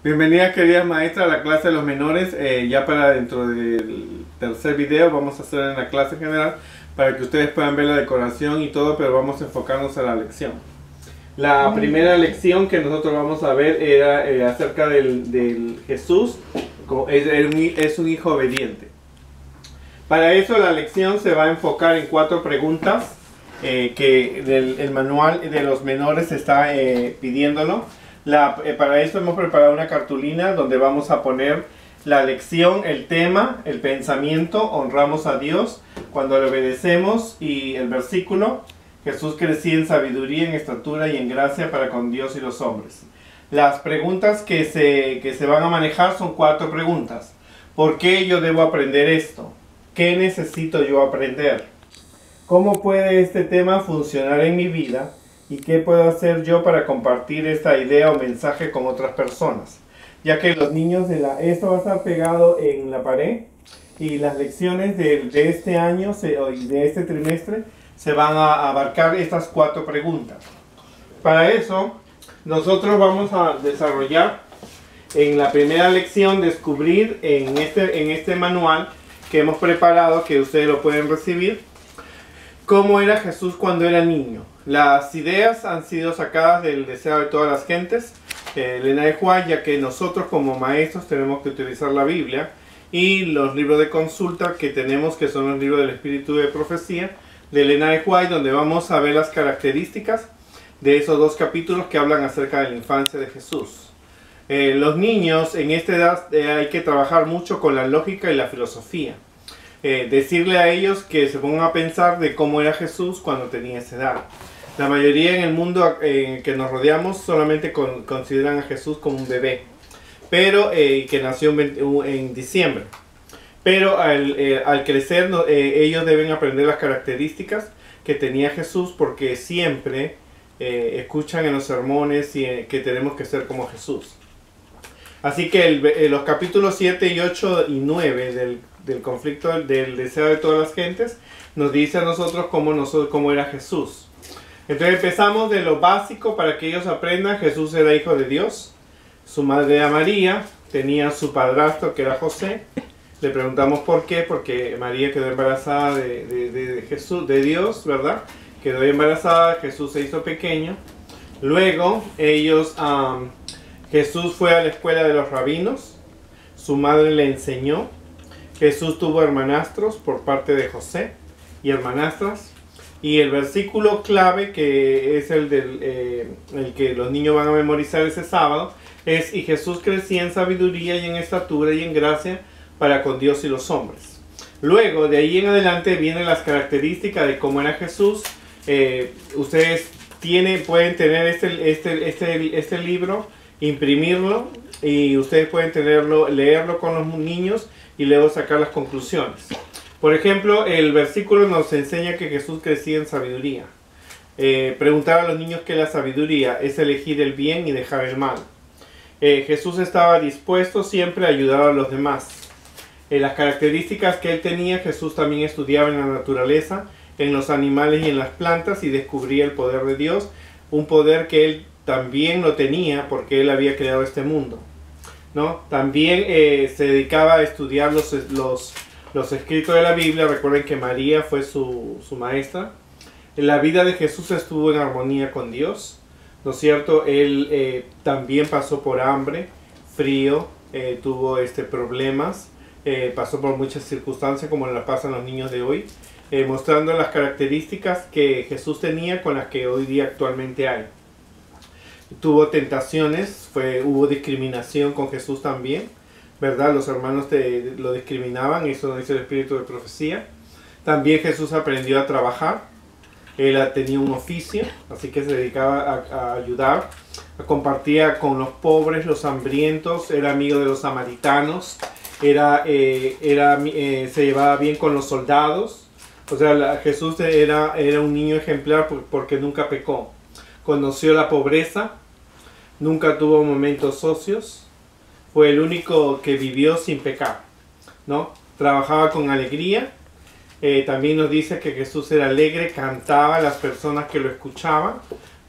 Bienvenida queridas maestras a la clase de los menores. Ya para dentro del tercer video vamos a hacer en la clase general para que ustedes puedan ver la decoración y todo, pero vamos a enfocarnos a la lección. La primera lección que nosotros vamos a ver era acerca del Jesús, es un hijo obediente. Para eso la lección se va a enfocar en 4 preguntas que el manual de los menores está pidiéndolo. Para eso hemos preparado una cartulina donde vamos a poner la lección, el tema, el pensamiento, honramos a Dios cuando le obedecemos, y el versículo, Jesús crecía en sabiduría, en estatura y en gracia para con Dios y los hombres. Las preguntas que se van a manejar son 4 preguntas. ¿Por qué yo debo aprender esto? ¿Qué necesito yo aprender? ¿Cómo puede este tema funcionar en mi vida? ¿Y qué puedo hacer yo para compartir esta idea o mensaje con otras personas? Ya que los niños esto va a estar pegado en la pared, y las lecciones de este año y de este trimestre se van a abarcar estas 4 preguntas. Para eso, nosotros vamos a desarrollar en la primera lección, descubrir en este manual que hemos preparado, que ustedes lo pueden recibir, cómo era Jesús cuando era niño. Las ideas han sido sacadas del Deseo de Todas las Gentes, Elena de White, ya que nosotros como maestros tenemos que utilizar la Biblia y los libros de consulta que tenemos, que son los libros del Espíritu de Profecía de Elena de White, donde vamos a ver las características de esos 2 capítulos que hablan acerca de la infancia de Jesús. Los niños en esta edad hay que trabajar mucho con la lógica y la filosofía. Decirle a ellos que se pongan a pensar de cómo era Jesús cuando tenía esa edad. La mayoría en el mundo en el que nos rodeamos solamente consideran a Jesús como un bebé, pero que nació en diciembre. Pero al crecer ellos deben aprender las características que tenía Jesús, porque siempre escuchan en los sermones que tenemos que ser como Jesús. Así que los capítulos 7 y 8 y 9 del conflicto del Deseo de Todas las Gentes nos dice a nosotros cómo era Jesús. Entonces empezamos de lo básico para que ellos aprendan. Jesús era hijo de Dios, su madre era María, tenía su padrastro que era José. Le preguntamos por qué, porque María quedó embarazada de Jesús, de Dios, ¿verdad? Quedó embarazada, Jesús se hizo pequeño. Luego Jesús fue a la escuela de los rabinos, su madre le enseñó. Jesús tuvo hermanastros por parte de José y hermanastras. Y el versículo clave, que es el que los niños van a memorizar ese sábado, es: y Jesús crecía en sabiduría y en estatura y en gracia para con Dios y los hombres. Luego, de ahí en adelante, vienen las características de cómo era Jesús. Ustedes pueden tener este libro, imprimirlo, y ustedes pueden leerlo con los niños y luego sacar las conclusiones. Por ejemplo, el versículo nos enseña que Jesús crecía en sabiduría. Preguntar a los niños qué es la sabiduría: es elegir el bien y dejar el mal. Jesús estaba dispuesto siempre a ayudar a los demás. Las características que él tenía: Jesús también estudiaba en la naturaleza, en los animales y en las plantas, y descubría el poder de Dios, un poder que él también lo tenía porque él había creado este mundo, ¿no? También se dedicaba a estudiar los escritos de la Biblia. Recuerden que María fue su maestra. La vida de Jesús estuvo en armonía con Dios, ¿no es cierto? Él también pasó por hambre, frío, tuvo problemas, pasó por muchas circunstancias como las pasan los niños de hoy, mostrando las características que Jesús tenía con las que hoy día actualmente hay. Tuvo tentaciones, hubo discriminación con Jesús también, ¿verdad? Los hermanos lo discriminaban, eso lo dice el Espíritu de Profecía. También Jesús aprendió a trabajar. Él tenía un oficio, así que se dedicaba a ayudar, compartía con los pobres, los hambrientos, era amigo de los samaritanos, se llevaba bien con los soldados. O sea, Jesús era un niño ejemplar porque nunca pecó. Conoció la pobreza, nunca tuvo momentos ocios, fue el único que vivió sin pecar, ¿no? Trabajaba con alegría. También nos dice que Jesús era alegre, cantaba, las personas que lo escuchaban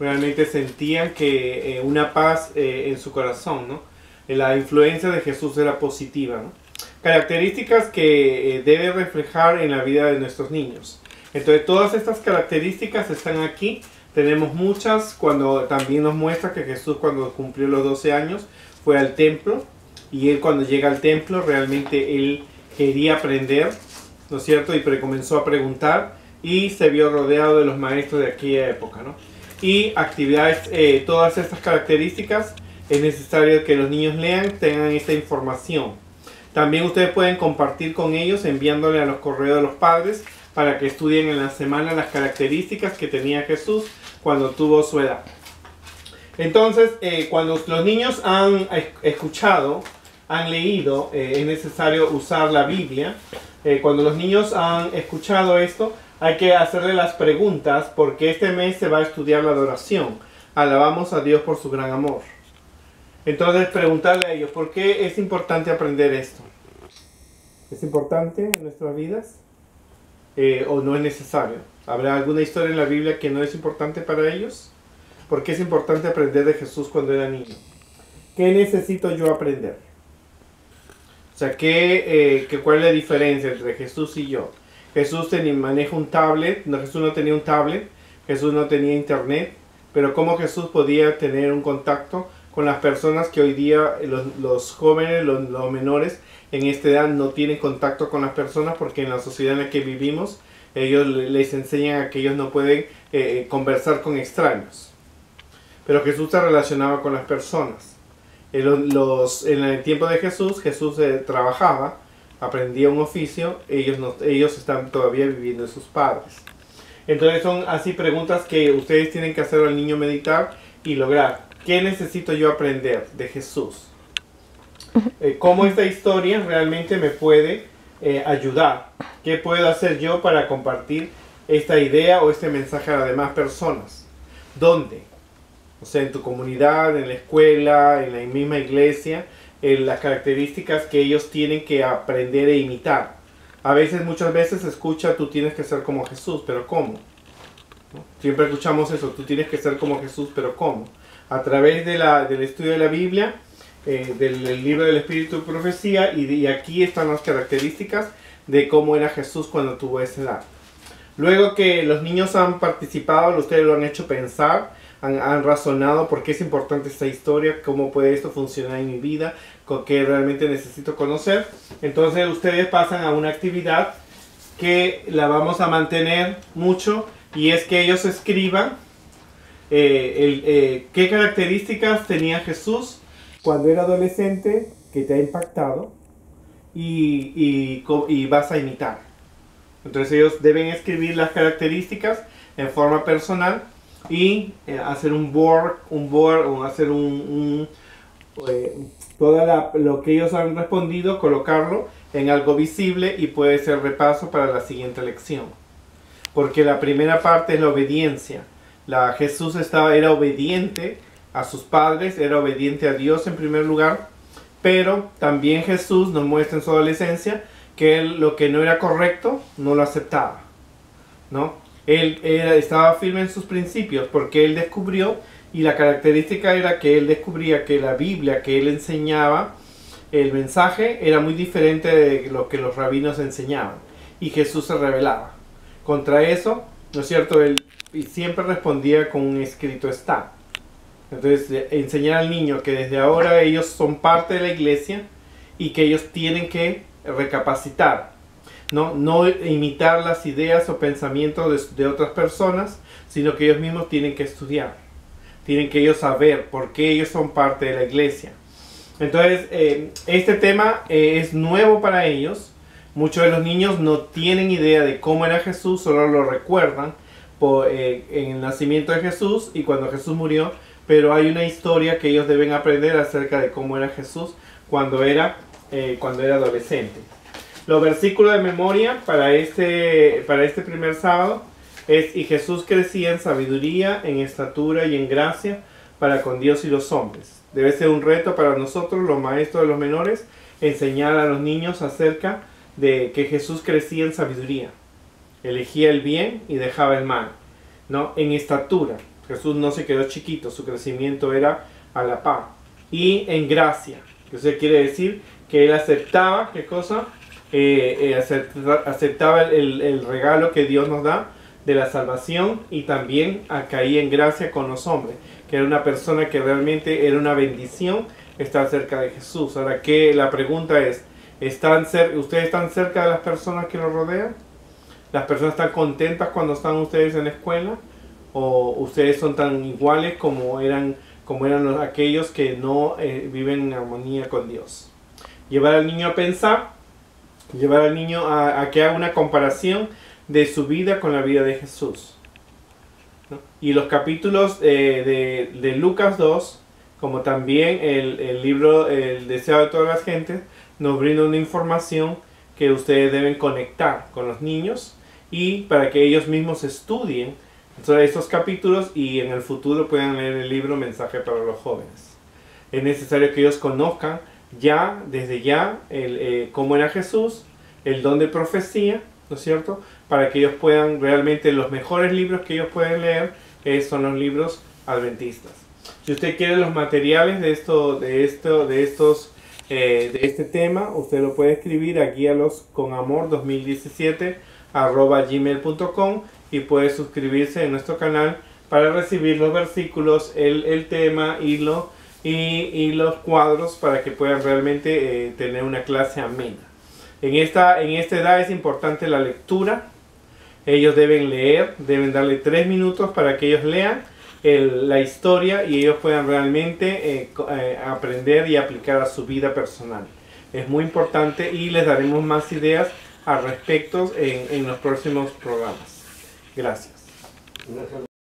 realmente sentían que una paz en su corazón, ¿no? La influencia de Jesús era positiva, ¿no? Características que debe reflejar en la vida de nuestros niños. Entonces todas estas características están aquí. Tenemos muchas, cuando también nos muestra que Jesús, cuando cumplió los 12 años, fue al templo. Y él, cuando llega al templo, realmente él quería aprender, ¿no es cierto? Y comenzó a preguntar y se vio rodeado de los maestros de aquella época, ¿no? Y actividades, todas estas características es necesario que los niños lean, tengan esta información. También ustedes pueden compartir con ellos enviándole a los correos de los padres para que estudien en la semana las características que tenía Jesús cuando tuvo su edad. Entonces, cuando los niños han escuchado, han leído, es necesario usar la Biblia. Cuando los niños han escuchado esto, hay que hacerle las preguntas, porque este mes se va a estudiar la adoración. Alabamos a Dios por su gran amor. Entonces, preguntarle a ellos, ¿por qué es importante aprender esto? ¿Es importante en nuestras vidas? ¿O no es necesario? ¿Habrá alguna historia en la Biblia que no es importante para ellos? ¿Por qué es importante aprender de Jesús cuando era niño? ¿Qué necesito yo aprender? O sea, ¿cuál es la diferencia entre Jesús y yo? Jesús maneja un tablet, Jesús no tenía un tablet, Jesús no tenía internet, pero ¿cómo Jesús podía tener un contacto con las personas que hoy día los jóvenes, los menores en esta edad no tienen contacto con las personas? Porque en la sociedad en la que vivimos, ellos les enseñan a que ellos no pueden conversar con extraños. Pero Jesús se relacionaba con las personas. En el tiempo de Jesús, Jesús trabajaba, aprendía un oficio, ellos están todavía viviendo en sus padres. Entonces son así preguntas que ustedes tienen que hacer al niño meditar y lograr. ¿Qué necesito yo aprender de Jesús? ¿Cómo esta historia realmente me puede ayudar? ¿Qué puedo hacer yo para compartir esta idea o este mensaje a las demás personas? ¿Dónde? O sea, en tu comunidad, en la escuela, en la misma iglesia, en las características que ellos tienen que aprender e imitar. Muchas veces se escucha, tú tienes que ser como Jesús, pero ¿cómo? ¿No? Siempre escuchamos eso, tú tienes que ser como Jesús, pero ¿cómo? A través del estudio de la Biblia, del libro del Espíritu de Profecía, y aquí están las características de cómo era Jesús cuando tuvo esa edad. Luego que los niños han participado, ustedes lo han hecho pensar, han razonado por qué es importante esta historia, cómo puede esto funcionar en mi vida, con qué realmente necesito conocer. Entonces ustedes pasan a una actividad que la vamos a mantener mucho, y es que ellos escriban qué características tenía Jesús cuando era adolescente que te ha impactado y vas a imitar. Entonces ellos deben escribir las características en forma personal y hacer un board o hacer lo que ellos han respondido, colocarlo en algo visible, y puede ser repaso para la siguiente lección. Porque la primera parte es la obediencia. Jesús era obediente a sus padres, era obediente a Dios en primer lugar, pero también Jesús nos muestra en su adolescencia que él, lo que no era correcto, no lo aceptaba, ¿no? Él estaba firme en sus principios porque él descubrió, y la característica era que él descubría que la Biblia que él enseñaba, el mensaje era muy diferente de lo que los rabinos enseñaban, y Jesús se rebelaba contra eso, ¿no es cierto? Él siempre respondía con un escrito está. Entonces, enseñar al niño que desde ahora ellos son parte de la iglesia y que ellos tienen que recapacitar, no imitar las ideas o pensamientos de otras personas, sino que ellos mismos tienen que estudiar, tienen que ellos saber por qué ellos son parte de la iglesia. Entonces, este tema es nuevo para ellos. Muchos de los niños no tienen idea de cómo era Jesús, solo lo recuerdan en el nacimiento de Jesús y cuando Jesús murió, pero hay una historia que ellos deben aprender acerca de cómo era Jesús cuando era adolescente. Los versículos de memoria para este primer sábado es: y Jesús crecía en sabiduría, en estatura y en gracia para con Dios y los hombres. Debe ser un reto para nosotros, los maestros de los menores, enseñar a los niños acerca de que Jesús crecía en sabiduría, elegía el bien y dejaba el mal, ¿no? En estatura, Jesús no se quedó chiquito, su crecimiento era a la par, y en gracia, Eso quiere decir que él aceptaba, ¿qué cosa? Aceptaba el regalo que Dios nos da de la salvación, y también caía en gracia con los hombres, que era una persona que realmente era una bendición estar cerca de Jesús. Ahora, la pregunta es, ¿ustedes están cerca de las personas que los rodean? ¿Las personas están contentas cuando están ustedes en la escuela? ¿O ustedes son tan iguales como eran aquellos que no viven en armonía con Dios? Llevar al niño a pensar, llevar al niño a que haga una comparación de su vida con la vida de Jesús, ¿no? Y los capítulos de Lucas 2, como también el libro El deseo de todas las gentes, nos brinda una información que ustedes deben conectar con los niños, y para que ellos mismos estudien sobre estos capítulos y en el futuro puedan leer el libro Mensaje para los Jóvenes. Es necesario que ellos conozcan desde ya cómo era Jesús, el don de profecía, ¿no es cierto? Para que ellos puedan, realmente los mejores libros que ellos pueden leer son los libros adventistas. Si usted quiere los materiales de este tema, usted lo puede escribir a guialos2017@gmail.com, y puede suscribirse en nuestro canal para recibir los versículos, el tema y los cuadros, para que puedan realmente tener una clase amena. En esta edad es importante la lectura. Ellos deben leer, deben darle 3 minutos para que ellos lean la historia y ellos puedan realmente aprender y aplicar a su vida personal. Es muy importante, y les daremos más ideas al respecto en los próximos programas. Gracias.